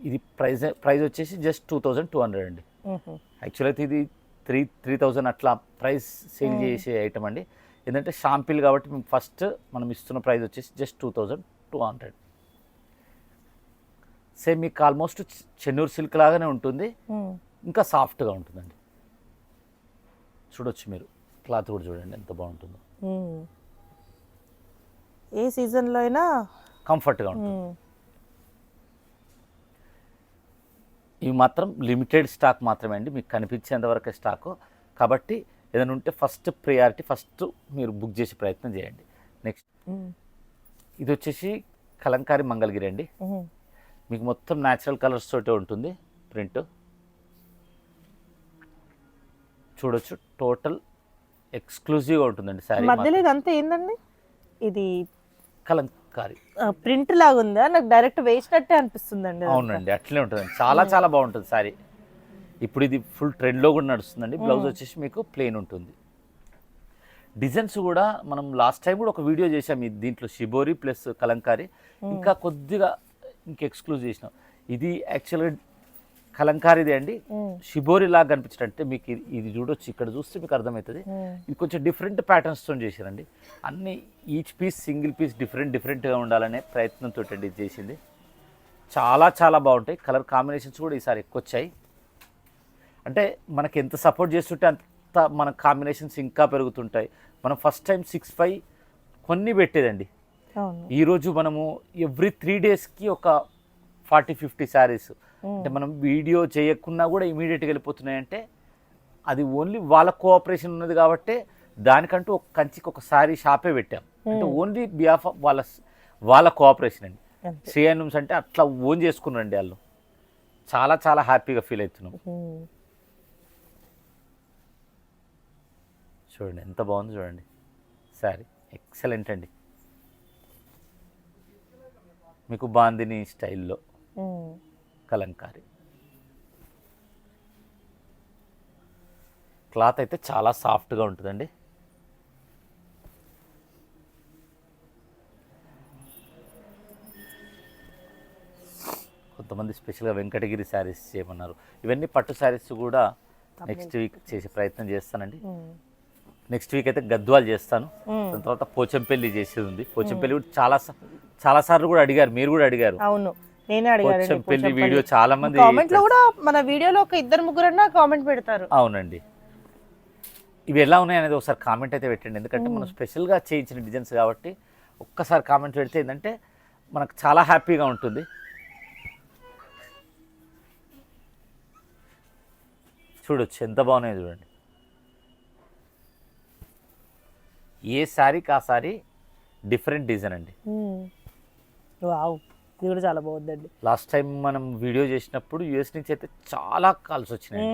ఇది ప్రైస్ వచ్చేసి జస్ట్ 2200 అండి. యాక్చువల్ అయితే ఇది 3000 అట్లా ప్రైస్ సేల్ చేసే ఐటమ్ అండి. ఏంటంటే షాంపిల్ కాబట్టి మేము ఫస్ట్ మనం ఇస్తున్న ప్రైస్ వచ్చేసి జస్ట్ 2200. సేమ్ మీకు ఆల్మోస్ట్ చెన్నూరు సిల్క్ లాగానే ఉంటుంది, ఇంకా సాఫ్ట్గా ఉంటుందండి. చూడొచ్చు మీరు, క్లాత్ కూడా చూడండి ఎంత బాగుంటుందో. ఏ సీజన్లో అయినా కంఫర్ట్గా ఉంటుంది. ఇవి మాత్రం లిమిటెడ్ స్టాక్ మాత్రమే అండి, మీకు కనిపించేంతవరకే స్టాకు కాబట్టి ఏదైనా ఉంటే ఫస్ట్ ప్రియారిటీ ఫస్ట్ మీరు బుక్ చేసే ప్రయత్నం చేయండి. నెక్స్ట్ ఇది వచ్చేసి కలంకారీ మంగళగిరి అండి. మీకు మొత్తం న్యాచురల్ కలర్స్ తోటే ఉంటుంది ప్రింట్. చూడొచ్చు, టోటల్ ఎక్స్క్లూజివ్గా ఉంటుందండి శారీ. మధ్యలో ఇదంతా ఏందండి? ఇది కలంకారీ ప్రింట్ లాగా ఉందా? నాకు డైరెక్ట్ వేసినట్టే అనిపిస్తుందండి. అవునండి, అట్లే ఉంటుందండి, చాలా చాలా బాగుంటుంది శారీ. ఇప్పుడు ఇది ఫుల్ ట్రెండ్లో కూడా నడుస్తుందండి. బ్లౌజ్ వచ్చేసి మీకు ప్లెయిన్ ఉంటుంది. డిజైన్స్ కూడా మనం లాస్ట్ టైం కూడా ఒక వీడియో చేసాం దీంట్లో, షిబోరి ప్లస్ కలంకారీ. ఇంకా కొద్దిగా ఎక్స్క్లూజ్ చేసినాం. ఇది యాక్చువల్గా కలంకారీదే అండి, షిబోరి లాగా కనిపించడం. అంటే మీకు ఇది చూడొచ్చు, ఇక్కడ చూస్తే మీకు అర్థమవుతుంది. ఇది కొంచెం డిఫరెంట్ ప్యాటర్న్స్తో చేశారండి. అన్ని ఈచ్ పీస్ సింగిల్ పీస్ డిఫరెంట్గా ఉండాలనే ప్రయత్నంతో అండి ఇది చేసింది. చాలా చాలా బాగుంటాయి. కలర్ కాంబినేషన్స్ కూడా ఈసారి ఎక్కువ వచ్చాయి. అంటే మనకి ఎంత సపోర్ట్ చేస్తుంటే అంత మన కాంబినేషన్స్ ఇంకా పెరుగుతుంటాయి. మనం ఫస్ట్ టైం 6-5 కొన్ని పెట్టేదండి. అవును. ఈరోజు మనము ఎవ్రీ 3 డేస్కి ఒక 40-50 శారీస్ అంటే మనం వీడియో చేయకున్నా కూడా ఇమీడియట్గా వెళ్ళిపోతున్నాయంటే అది ఓన్లీ వాళ్ళ కోఆపరేషన్ ఉన్నది కాబట్టి దానికంటూ ఒక కంచికి ఒక శారీ షాపే పెట్టాం. అంటే ఓన్లీ బిహాఫ్ ఆఫ్ వాళ్ళ కోఆపరేషన్ అండి. అంతే. శ్రీ హ్యాండ్లూమ్స్ అంటే అట్లా ఓన్ చేసుకున్నారండి వాళ్ళు. చాలా చాలా హ్యాపీగా ఫీల్ అవుతున్నాం. చూడండి ఎంత బాగుంది చూడండి శారీ, ఎక్సలెంట్ అండి. మీకు బాందిని స్టైల్లో కలంకారీ క్లాత్ అయితే చాలా సాఫ్ట్గా ఉంటుందండి. కొంతమంది స్పెషల్గా వెంకటగిరి శారీస్ చేయమన్నారు. ఇవన్నీ పట్టు శారీస్ కూడా నెక్స్ట్ వీక్ చేసే ప్రయత్నం చేస్తానండి. నెక్స్ట్ వీక్ అయితే గద్వాల్ చేస్తాను. దాని తర్వాత పోచంపల్లి చేసేది ఉంది. పోచంపల్లి కూడా చాలా సార్లు కూడా అడిగారు, మీరు కూడా అడిగారు. అవును, నేనే అడిగాను. పోచంపల్లి వీడియో చాలా మంది కామెంట్ లో కూడా మన వీడియోలో ఒక 2-3 కామెంట్ పెడతారు. అవునండి. ఇవి ఎలా ఉన్నాయి అనేది ఒకసారి కామెంట్ అయితే పెట్టండి. ఎందుకంటే మనం స్పెషల్గా చేయించిన డిజైన్స్ కాబట్టి ఒక్కసారి కామెంట్ పెడితే ఏంటంటే మనకు చాలా హ్యాపీగా ఉంటుంది. చూడొచ్చు ఎంత బాగున్నాయి చూడండి. ఏ శారీకి ఆ శారీ డిఫరెంట్ డిజైన్ అండి. వావ్, ఇది కూడా చాలా బాగుందండి. లాస్ట్ టైం మనం వీడియో చేసినప్పుడు యూఎస్ నుంచి అయితే చాలా కాల్స్ వచ్చినాయి.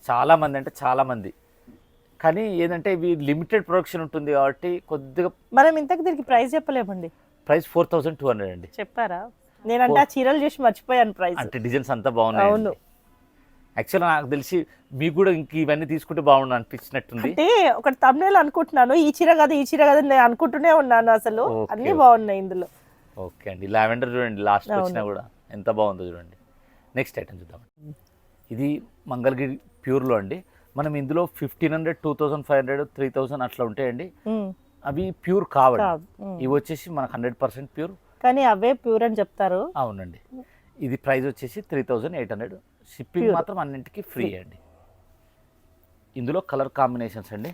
చాలా మంది అంటే చాలా మంది. కానీ ఏంటంటే ఇవి లిమిటెడ్ ప్రొడక్షన్ ఉంటుంది కాబట్టి కొద్దిగా మనం ఇంతకు దీనికి ప్రైస్ చెప్పలేమండి. ప్రైస్ 4200 అండి. చెప్పారా? నేనంటే ఆ చీరలు చేసి మర్చిపోయాను ప్రైస్. అంటే డిజైన్స్ అంతా బాగున్నాయి. అవును. యాక్చువల్గా నాకు తెలిసి మీకు కూడా ఇంక ఇవన్నీ తీసుకుంటే బాగుండు అనిపించినట్టుంది. అంటే ఒక తమ్నేల్ అనుకుంటున్నాను, ఈ చీర కాదు నేను అనుకుంటూనే ఉన్నాను. అసలు అన్ని బాగున్నాయి ఇందులో. ఓకే అండి. లావెండర్ చూడండి లాస్ట్ వచ్చినా కూడా ఎంత బాగుందో చూడండి. నెక్స్ట్ ఐటమ్ చూద్దాం. ఇది మంగళగిరి ప్యూర్లో అండి. మనం ఇందులో 1500, 2500, 3000 అట్లా ఉంటాయండి. అవి ప్యూర్ కావాలి. ఇవి వచ్చేసి మనకు 100% ప్యూర్. కానీ అవే ప్యూర్ అని చెప్తారు. అవునండి. ఇది ప్రైస్ వచ్చేసి 3800. షిప్పింగ్ మాత్రం అన్నింటికి ఫ్రీ అండి. ఇందులో కలర్ కాంబినేషన్స్ అండి.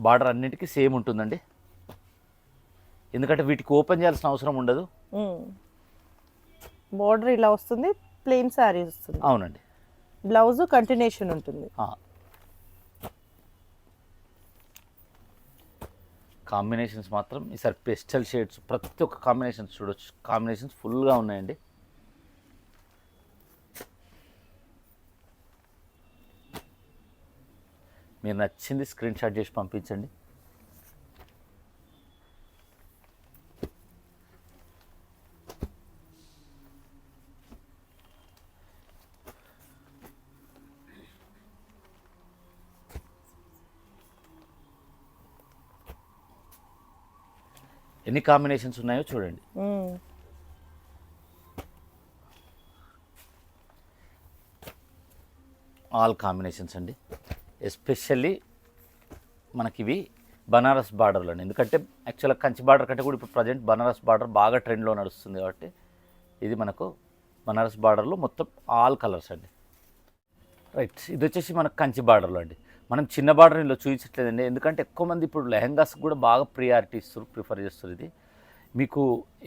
బార్డర్ అన్నింటికి సేమ్ ఉంటుందండి. ఎందుకంటే వీటికి ఓపెన్ చేయాల్సిన అవసరం ఉండదు. బార్డర్ ఇలా వస్తుంది, ప్లెయిన్ సారీ వస్తుంది. అవునండి. బ్లౌజ్ కంటిన్యూషన్ ఉంటుంది. కాంబినేషన్స్ మాత్రం ఈసారి పెస్టల్ షేడ్స్ ప్రతి ఒక్క కాంబినేషన్స్ చూడొచ్చు. కాంబినేషన్స్ ఫుల్గా ఉన్నాయండి. మీరు నచ్చింది స్క్రీన్ షాట్ చేసి పంపించండి. ఎన్ని కాంబినేషన్స్ ఉన్నాయో చూడండి. ఆల్ కాంబినేషన్స్ అండి. ఎస్పెషల్లీ మనకి ఇవి బనారస్ బార్డర్లో అండి. ఎందుకంటే యాక్చువల్గా కంచి బార్డర్ కంటే కూడా ఇప్పుడు ప్రజెంట్ బనారస్ బార్డర్ బాగా ట్రెండ్లో నడుస్తుంది కాబట్టి ఇది మనకు బనారస్ బార్డర్లో మొత్తం ఆల్ కలర్స్ అండి. రైట్, ఇది వచ్చేసి మనకు కంచి బార్డర్లో అండి. మనం చిన్న బార్డర్ ఇందులో చూపించట్లేదండి. ఎందుకంటే ఎక్కువ మంది ఇప్పుడు లెహంగాస్ కూడా బాగా ప్రియారిటీ ఇస్తారు, ప్రిఫర్ చేస్తారు. ఇది మీకు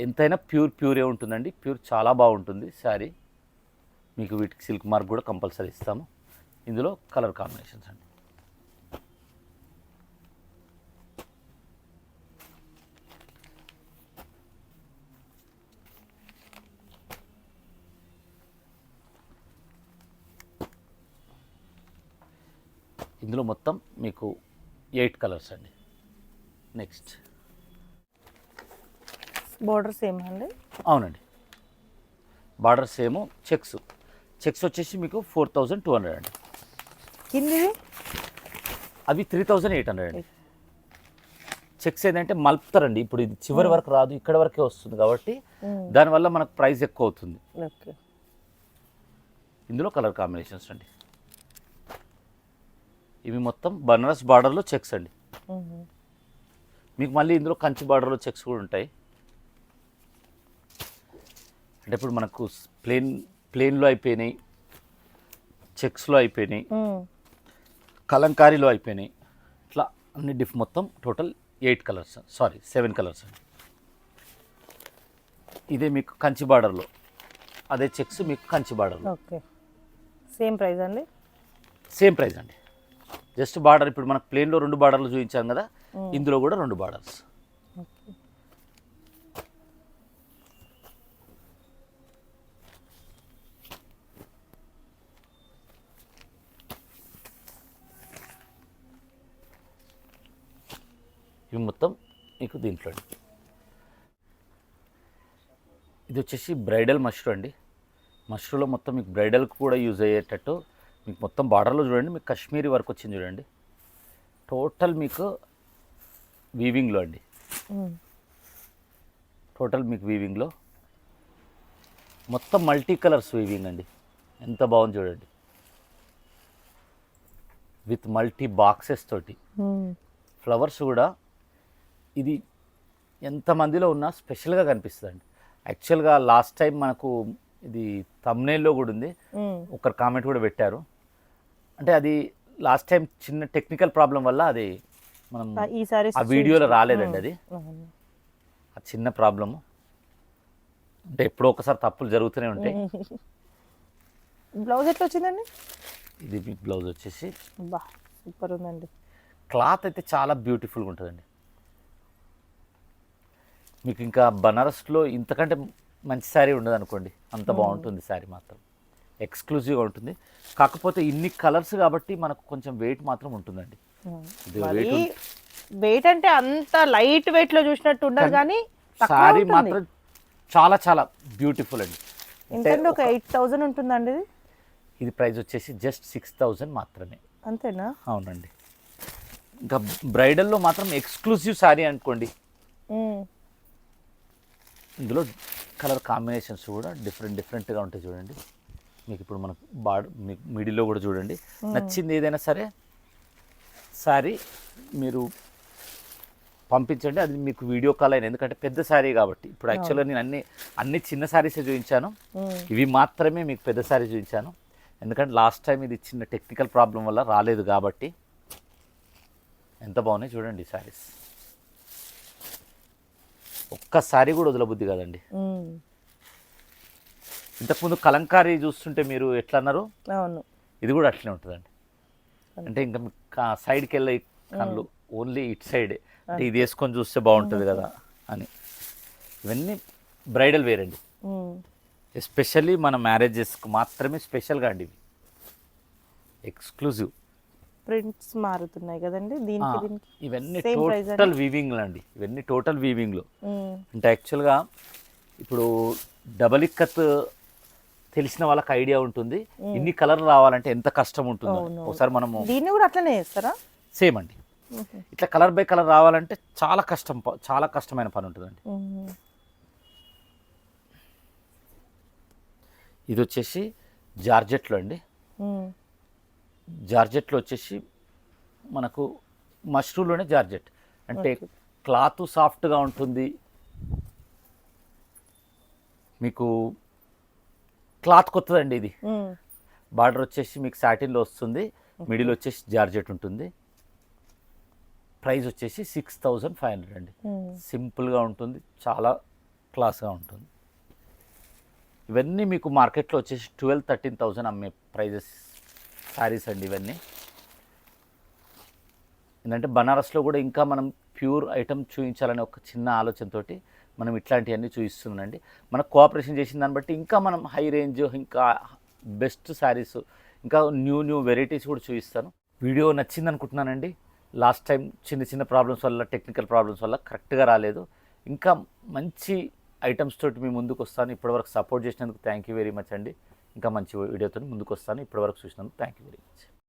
ఎంతైనా ప్యూరే ఉంటుందండి. ప్యూర్ చాలా బాగుంటుంది శారీ. మీకు వీటికి సిల్క్ మార్క్ కూడా కంపల్సరీ ఇస్తాము. ఇందులో కలర్ కాంబినేషన్స్ అండి. ఇందులో మొత్తం మీకు 8 కలర్స్ అండి. నెక్స్ట్ బార్డర్ సేమ్ అండి. అవునండి, బార్డర్ సేమ్. చెక్స్ వచ్చేసి మీకు 4200 అండి. కింది అవి 3800 అండి. చెక్స్ ఏంటంటే మలుపుతారండి. ఇప్పుడు ఇది చివరి వరకు రాదు, ఇక్కడ వరకే వస్తుంది కాబట్టి దానివల్ల మనకు ప్రైస్ ఎక్కువ అవుతుంది. ఇందులో కలర్ కాంబినేషన్స్ అండి. ఇవి మొత్తం బనారస్ బార్డర్లో చెక్స్ అండి. మీకు మళ్ళీ ఇందులో కంచి బార్డర్లో చెక్స్ కూడా ఉంటాయి. అంటే ఇప్పుడు మనకు ప్లేన్లో అయిపోయినాయి, చెక్స్లో అయిపోయినాయి, కలంకారీలో అయిపోయినాయి. అన్ని మొత్తం టోటల్ 8 కలర్స్, సారీ 7 కలర్స్ అండి. ఇదే మీకు కంచి బార్డర్లో, అదే చెక్స్ మీకు కంచి బార్డర్లో. ఓకే, సేమ్ ప్రైస్ అండి? సేమ్ ప్రైస్ అండి. జస్ట్ బార్డర్ ఇప్పుడు మనకు ప్లేన్లో 2 బార్డర్లు చూపించాం కదా, ఇందులో కూడా 2 బార్డర్స్. ఓకే. ఇవి మొత్తం మీకు దీంట్లో అండి. ఇది వచ్చేసి బ్రైడల్ మష్రూ అండి. మష్రూలో మొత్తం మీకు బ్రైడల్కి కూడా యూజ్ అయ్యేటట్టు మీకు మొత్తం బార్డర్లో చూడండి, మీకు కాశ్మీరీ వర్క్ వచ్చింది చూడండి. టోటల్ మీకు వీవింగ్లో అండి, టోటల్ మీకు వీవింగ్లో మొత్తం మల్టీ కలర్స్ వీవింగ్ అండి. ఎంత బాగుంది చూడండి, విత్ మల్టీ బాక్సెస్ తోటి ఫ్లవర్స్ కూడా. ఇది ఎంతమందిలో ఉన్నా స్పెషల్గా కనిపిస్తుంది. యాక్చువల్గా లాస్ట్ టైం మనకు ఇది thumbnail లో కూడా ఉంది, ఒకరు కామెంట్ కూడా పెట్టారు. అంటే అది లాస్ట్ టైం చిన్న టెక్నికల్ ప్రాబ్లం వల్ల అది మనం ఆ వీడియోలో రాలేదండి. అది ఆ చిన్న ప్రాబ్లము. అంటే ఎప్పుడో ఒకసారి తప్పులు జరుగుతూనే ఉంటాయి. బ్లౌజ్ ఎట్లా వచ్చిందండి? ఇది మీ బ్లౌజ్ వచ్చేసి బా సూపర్ ఉందండి. క్లాత్ అయితే చాలా బ్యూటిఫుల్గా ఉంటుందండి. మీకు ఇంకా బనారస్లో ఇంతకంటే మంచి శారీ ఉండదు అనుకోండి, అంత బాగుంటుంది శారీ. మాత్రం ఎక్స్క్లూజివ్గా ఉంటుంది. కాకపోతే ఇన్ని కలర్స్ కాబట్టి మనకు కొంచెం వెయిట్ మాత్రం ఉంటుందండి. వెయిట్ అంటే అంత లైట్ వెయిట్ లో చూసినట్టు ఉండదు, కానీ శారీ మాత్రం చాలా చాలా బ్యూటిఫుల్ అండి. ఏంటంటే ఒక 8,000 ఉంటుందండి ఇది. ఇది ప్రైస్ వచ్చేసి జస్ట్ 6,000 మాత్రమే. అంతేనా? అవునండి. ఇంకా బ్రైడల్లో మాత్రం ఎక్స్క్లూజివ్ శారీ అనుకోండి. ఇందులో కలర్ కాంబినేషన్స్ కూడా డిఫరెంట్గా ఉంటాయి చూడండి. మీకు ఇప్పుడు మనకు మీకు మిడిల్లో కూడా చూడండి, నచ్చింది ఏదైనా సరే శారీ మీరు పంపించండి, అది మీకు వీడియో కాల్ అయినా. ఎందుకంటే పెద్ద శారీ కాబట్టి. ఇప్పుడు యాక్చువల్గా నేను అన్ని చిన్న శారీసే చూపించాను, ఇవి మాత్రమే మీకు పెద్ద శారీ చూపించాను. ఎందుకంటే లాస్ట్ టైం ఇది చిన్న టెక్నికల్ ప్రాబ్లం వల్ల రాలేదు కాబట్టి. ఎంత బాగున్నాయి చూడండి శారీస్. ఒక్కసారి కూడా వదలబుద్ధి కదండి. ఇంతకుముందు కలంకారీ చూస్తుంటే మీరు ఎట్లా అన్నారు, అవును, ఇది కూడా అట్లనే ఉంటుందండి. అంటే ఇంకా సైడ్కి వెళ్ళే కళ్ళు ఓన్లీ ఇటు సైడే, అంటే ఇది వేసుకొని చూస్తే బాగుంటుంది కదా అని. ఇవన్నీ బ్రైడల్ వేర్ అండి. ఎస్పెషల్లీ మన మ్యారేజెస్కి మాత్రమే స్పెషల్గా అండి ఇవి, ఎక్స్క్లూజివ్. ప్రింట్స్ మారుతున్నాయి కదండి దీనికి. ఇవన్నీ టోటల్ వీవింగ్లో అండి, ఇవన్నీ టోటల్ వీవింగ్లో. అంటే యాక్చువల్గా ఇప్పుడు డబల్ ఇక్కత్ తెలిసిన వాళ్ళకి ఐడియా ఉంటుంది, ఇన్ని కలర్ రావాలంటే ఎంత కష్టం ఉంటుందో. ఒకసారి మనము దీన్ని కూడా అట్లనే చేస్తారా? సేమ్ అండి. ఇట్లా కలర్ బై కలర్ రావాలంటే చాలా కష్టం, చాలా కష్టమైన పని ఉంటుందండి. ఇది వచ్చేసి జార్జెట్లో అండి. జార్జెట్లో వచ్చేసి మనకు మష్రూలోనే జార్జెట్, అంటే క్లాత్ సాఫ్ట్గా ఉంటుంది. మీకు క్లాత్ కొత్తదండి ఇది. బార్డర్ వచ్చేసి మీకు సాటిన్లో వస్తుంది, మిడిల్ వచ్చేసి జార్జెట్ ఉంటుంది. ప్రైస్ వచ్చేసి 6,500 అండి. సింపుల్గా ఉంటుంది, చాలా క్లాస్గా ఉంటుంది. ఇవన్నీ మీకు మార్కెట్లో వచ్చేసి 12,000-13,000 అమ్మే ప్రైజెస్ శారీస్ అండి ఇవన్నీ. ఏంటంటే బనారస్లో కూడా ఇంకా మనం ప్యూర్ ఐటమ్ చూపించాలనే ఒక చిన్న ఆలోచనతోటి మనం ఇట్లాంటివన్నీ చూపిస్తున్నామండి. మనకు కోఆపరేషన్ చేసిన దాన్ని బట్టి ఇంకా మనం హై రేంజ్, ఇంకా బెస్ట్ శారీస్, ఇంకా న్యూ వెరైటీస్ కూడా చూపిస్తాను. వీడియో నచ్చింది అనుకుంటున్నానండి. లాస్ట్ టైం చిన్న ప్రాబ్లమ్స్ వల్ల, టెక్నికల్ ప్రాబ్లమ్స్ వల్ల కరెక్ట్గా రాలేదు. ఇంకా మంచి ఐటమ్స్ తోటి మీ ముందుకు వస్తాను. ఇప్పటివరకు సపోర్ట్ చేసినందుకు థ్యాంక్ యూ వెరీ మచ్ అండి. ఇంకా మంచి వీడియోతో ముందుకు వస్తాను. ఇప్పటివరకు చూసినందుకు థ్యాంక్ యూ వెరీ మచ్.